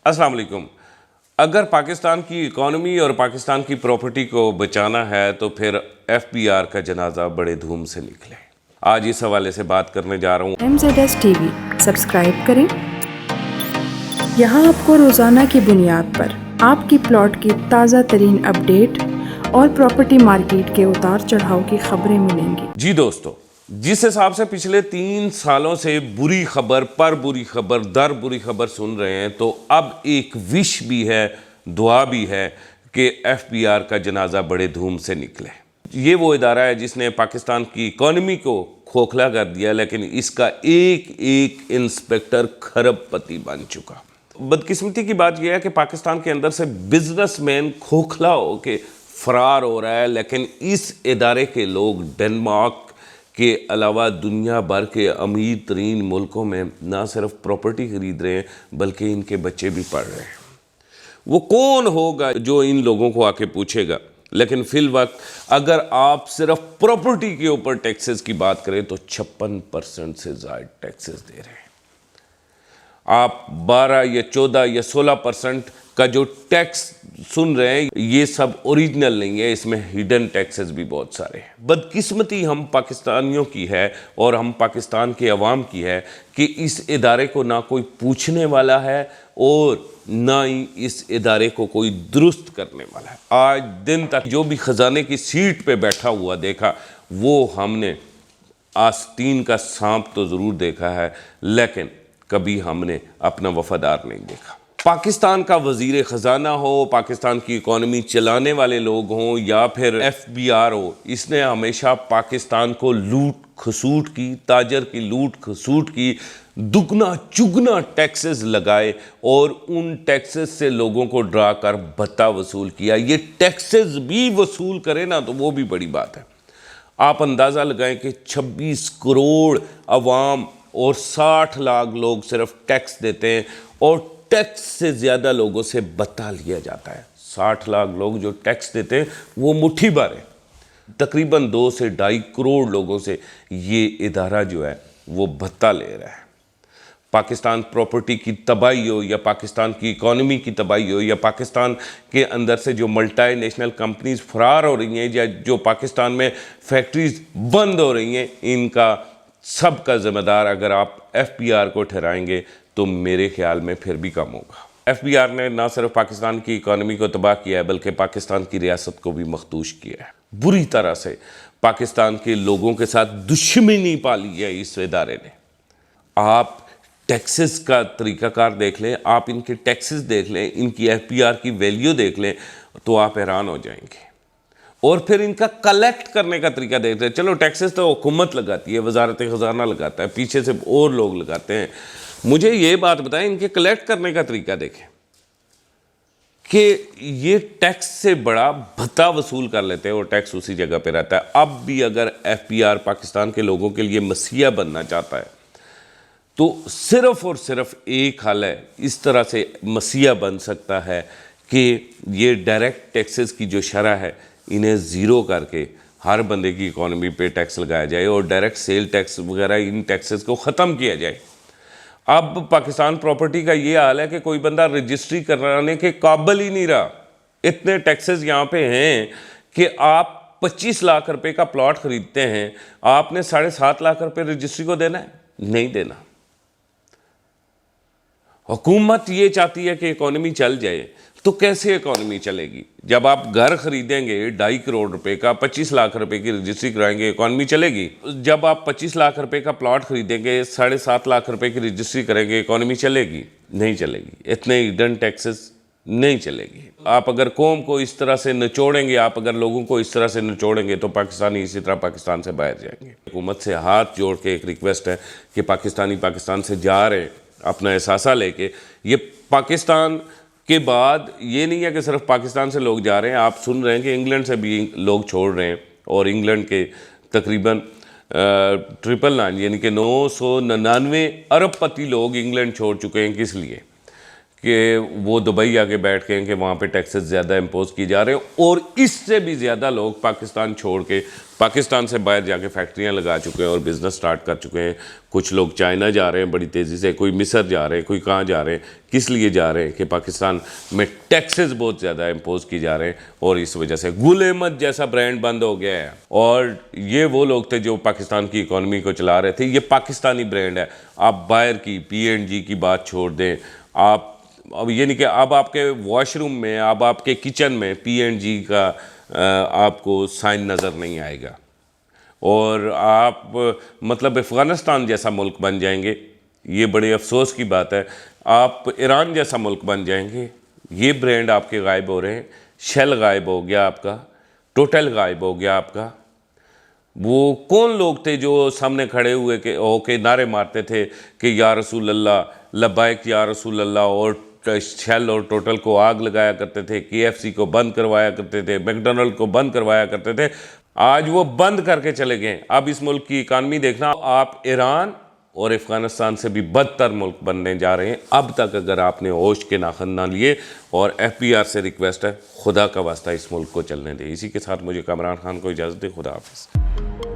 अस्सलाम वालेकुम। अगर पाकिस्तान की इकॉनमी और पाकिस्तान की प्रॉपर्टी को बचाना है तो फिर एफबीआर का जनाजा बड़े धूम से निकले। आज इस हवाले से बात करने जा रहा हूँ। MZS TV सब्सक्राइब करें। यहाँ आपको रोज़ाना की बुनियाद पर आपकी प्लॉट की ताज़ा तरीन अपडेट और प्रॉपर्टी मार्केट के उतार चढ़ाव की खबरें मिलेंगी। जी दोस्तों, जिस हिसाब से पिछले 3 सालों से बुरी खबर पर बुरी खबर दर बुरी खबर सुन रहे हैं, तो अब एक विश भी है, दुआ भी है कि एफबीआर का जनाजा बड़े धूम से निकले। ये वो इदारा है जिसने पाकिस्तान की इकॉनमी को खोखला कर दिया, लेकिन इसका एक एक इंस्पेक्टर खरबपति बन चुका। बदकिस्मती की बात यह है कि पाकिस्तान के अंदर से बिजनेसमैन खोखला होके फरार हो रहा है, लेकिन इस इदारे के लोग डेनमार्क के अलावा दुनिया भर के अमीर तरीन मुल्कों में ना सिर्फ प्रॉपर्टी खरीद रहे हैं बल्कि इनके बच्चे भी पढ़ रहे हैं। वो कौन होगा जो इन लोगों को आके पूछेगा? लेकिन फिल वक्त अगर आप सिर्फ प्रॉपर्टी के ऊपर टैक्सेस की बात करें तो 56% से ज़्यादा टैक्सेस दे रहे हैं। आप 12 या 14 या 16% का जो टैक्स सुन रहे हैं, ये सब ओरिजिनल नहीं है, इसमें हिडन टैक्सेस भी बहुत सारे हैं। बदकिस्मती हम पाकिस्तानियों की है और हम पाकिस्तान के अवाम की है कि इस इदारे को ना कोई पूछने वाला है और ना ही इस इदारे को कोई दुरुस्त करने वाला है। आज दिन तक जो भी ख़जाने की सीट पे बैठा हुआ देखा, वो हमने आस्तीन का सांप तो ज़रूर देखा है, लेकिन कभी हमने अपना वफादार नहीं देखा। पाकिस्तान का वज़ीर ख़जाना हो, पाकिस्तान की इकॉनमी चलाने वाले लोग हों या फिर एफबीआर हो, इसने हमेशा पाकिस्तान को लूट खसूट की, ताजर की लूट खसूट की, दुगना चुगना टैक्सेस लगाए और उन टैक्सेस से लोगों को डरा कर भत्ता वसूल किया। ये टैक्सेस भी वसूल करे ना तो वो भी बड़ी बात है। आप अंदाज़ा लगाएं कि 26 करोड़ अवाम और 60 लाख लोग सिर्फ टैक्स देते हैं और टैक्स से ज़्यादा लोगों से भत्ता लिया जाता है। 60 लाख लोग जो टैक्स देते हैं वो मुट्ठी भर है। तकरीबन 2 से 2.5 करोड़ लोगों से ये इदारा जो है वो भत्ता ले रहा है। पाकिस्तान प्रॉपर्टी की तबाही हो या पाकिस्तान की इकॉनमी की तबाही हो या पाकिस्तान के अंदर से जो मल्टी नेशनल कंपनीज फरार हो रही हैं या जो पाकिस्तान में फैक्ट्रीज बंद हो रही हैं, इनका सब का ज़िम्मेदार अगर आप एफबीआर को ठहराएंगे तो मेरे ख्याल में फिर भी कम होगा। एफबीआर ने ना सिर्फ पाकिस्तान की इकॉनमी को तबाह किया है बल्कि पाकिस्तान की रियासत को भी मखदूश किया है। बुरी तरह से पाकिस्तान के लोगों के साथ दुश्मनी पाली है इस इदारे ने। आप टैक्सेस का तरीक़ाकार देख लें, आप इनके टैक्सेस देख लें, इनकी एफबीआर की वैल्यू देख लें तो आप हैरान हो जाएंगे। और फिर इनका कलेक्ट करने का तरीका देखते हैं। चलो टैक्सेस तो हुकूमत लगाती है, वजारत ख़जाना लगाता है, पीछे से और लोग लगाते हैं। मुझे ये बात बताएं, इनके कलेक्ट करने का तरीका देखें कि ये टैक्स से बड़ा भत्ता वसूल कर लेते हैं और टैक्स उसी जगह पे रहता है। अब भी अगर एफबीआर पाकिस्तान के लोगों के लिए मसीहा बनना चाहता है तो सिर्फ और सिर्फ एक हल है, इस तरह से मसीहा बन सकता है कि ये डायरेक्ट टैक्सेस की जो शरह है इन्हें ज़ीरो करके हर बंदे की इकॉनमी पे टैक्स लगाया जाए और डायरेक्ट सेल टैक्स वगैरह इन टैक्सेस को ख़त्म किया जाए। अब पाकिस्तान प्रॉपर्टी का ये हाल है कि कोई बंदा रजिस्ट्री कराने के काबिल ही नहीं रहा। इतने टैक्सेस यहाँ पे हैं कि आप 25 लाख रुपए का प्लॉट ख़रीदते हैं, आपने 7.5 लाख रुपए रजिस्ट्री को देना है? नहीं देना। हुकूमत ये चाहती है कि इकॉनमी चल जाए, तो कैसे इकॉनमी चलेगी? जब आप घर खरीदेंगे 2.5 करोड़ रुपए का, 25 लाख रुपए की रजिस्ट्री कराएंगे, इकॉनमी चलेगी? जब आप 25 लाख रुपए का प्लॉट खरीदेंगे, 7.5 लाख रुपए की रजिस्ट्री करेंगे, इकॉनमी चलेगी? नहीं चलेगी। इतने हिडन टैक्सेस नहीं चलेगी। आप अगर कौम को इस तरह से निचोड़ेंगे, आप अगर लोगों को इस तरह से निचोड़ेंगे तो पाकिस्तानी इसी तरह पाकिस्तान से बाहर जाएंगे। हुकूमत से हाथ जोड़ के एक रिक्वेस्ट है कि पाकिस्तानी पाकिस्तान से जा रहे हैं अपना एहसासा लेके। ये पाकिस्तान के बाद ये नहीं है कि सिर्फ पाकिस्तान से लोग जा रहे हैं, आप सुन रहे हैं कि इंग्लैंड से भी लोग छोड़ रहे हैं और इंग्लैंड के तकरीबन 999 यानी कि 999 अरबपति लोग इंग्लैंड छोड़ चुके हैं। किस लिए? कि वो दुबई आके बैठ गए कि वहाँ पे टैक्सेस ज़्यादा इम्पोज की जा रहे हैं, और इससे भी ज़्यादा लोग पाकिस्तान छोड़ के पाकिस्तान से बाहर जाके फैक्ट्रियाँ लगा चुके हैं और बिज़नेस स्टार्ट कर चुके हैं। कुछ लोग चाइना जा रहे हैं बड़ी तेज़ी से, कोई मिस्र जा रहे हैं, कोई कहाँ जा रहे हैं। किस लिए जा रहे हैं? कि पाकिस्तान में टैक्सेस बहुत ज़्यादा इम्पोज की जा रहे हैं, और इस वजह से गुल अहमद जैसा ब्रांड बंद हो गया है। और ये वो लोग थे जो पाकिस्तान की इकॉनमी को चला रहे थे। ये पाकिस्तानी ब्रांड है। आप बाहर की P&G की बात छोड़ दें। आप अब ये नहीं कि अब आपके वॉशरूम में, अब आपके किचन में P&G का आपको साइन नज़र नहीं आएगा, और आप मतलब अफ़गानिस्तान जैसा मुल्क बन जाएंगे। ये बड़े अफसोस की बात है। आप ईरान जैसा मुल्क बन जाएंगे। ये ब्रांड आपके गायब हो रहे हैं। शेल गायब हो गया आपका, टोटल गायब हो गया आपका। वो कौन लोग थे जो सामने खड़े हुए के होके नारे मारते थे कि या रसूल अल्लाह, लब्बाइक या रसूल अल्लाह, और शेल और टोटल को आग लगाया करते थे, KFC को बंद करवाया करते थे, मैकडोनल्ड को बंद करवाया करते थे। आज वो बंद करके चले गए। अब इस मुल्क की इकानमी देखना, आप ईरान और अफ़गानिस्तान से भी बदतर मुल्क बनने जा रहे हैं। अब तक अगर आपने होश के नाखन ना लिए, और FBR से रिक्वेस्ट है, खुदा का वास्ता इस मुल्क को चलने दें। इसी के साथ मुझे कामरान खान को इजाज़त दें। खुदा हाफ़िज़।